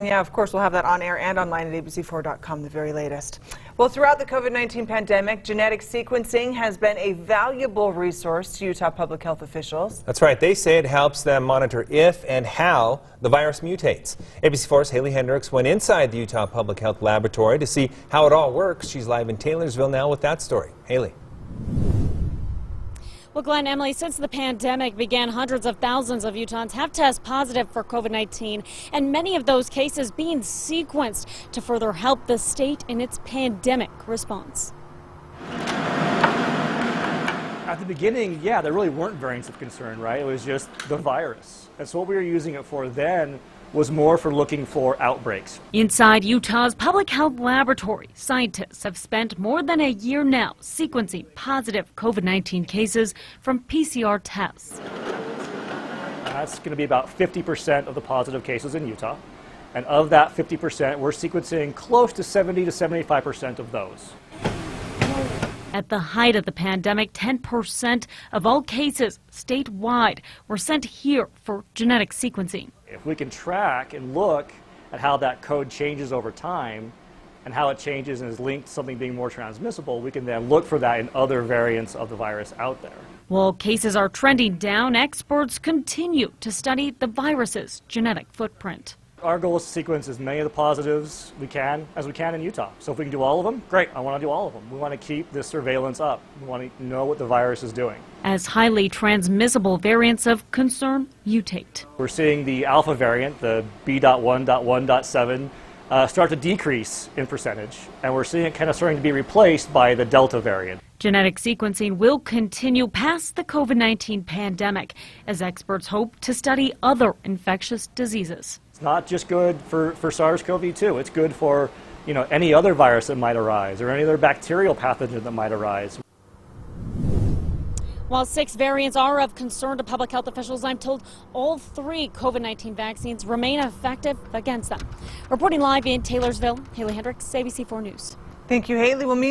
Yeah, of course, we'll have that on air and online at abc4.com, the very latest. Well, throughout the COVID-19 pandemic, genetic sequencing has been a valuable resource to Utah public health officials. That's right. They say it helps them monitor if and how the virus mutates. ABC4's Haley Hendricks went inside the Utah Public Health Laboratory to see how it all works. She's live in Taylorsville now with that story. Haley. Well, Glenn, Emily, since the pandemic began, hundreds of thousands of Utahns have tested positive for COVID-19, and many of those cases being sequenced to further help the state in its pandemic response. At the beginning, yeah, there really weren't variants of concern, right? It was just the virus. And so what we were using it for then was more for looking for outbreaks. Inside Utah's Public Health Laboratory, scientists have spent more than a year now sequencing positive COVID-19 cases from PCR tests. That's going to be about 50% of the positive cases in Utah. And of that 50%, we're sequencing close to 70 to 75% of those. At the height of the pandemic, 10% of all cases statewide were sent here for genetic sequencing. If we can track and look at how that code changes over time and how it changes and is linked to something being more transmissible, we can then look for that in other variants of the virus out there. While cases are trending down, experts continue to study the virus's genetic footprint. Our goal is to sequence as many of the positives as we can in Utah. So if we can do all of them, great, I want to do all of them. We want to keep this surveillance up. We want to know what the virus is doing. As highly transmissible variants of concern mutate. We're seeing the alpha variant, the B.1.1.7, start to decrease in percentage, and we're seeing it kind of starting to be replaced by the Delta variant. Genetic sequencing will continue past the COVID-19 pandemic as experts hope to study other infectious diseases. It's not just good for SARS-CoV-2. It's good for, any other virus that might arise or any other bacterial pathogen that might arise. While 6 variants are of concern to public health officials, I'm told all 3 COVID-19 vaccines remain effective against them. Reporting live in Taylorsville, Haley Hendricks, ABC4 News. Thank you, Haley. We'll meet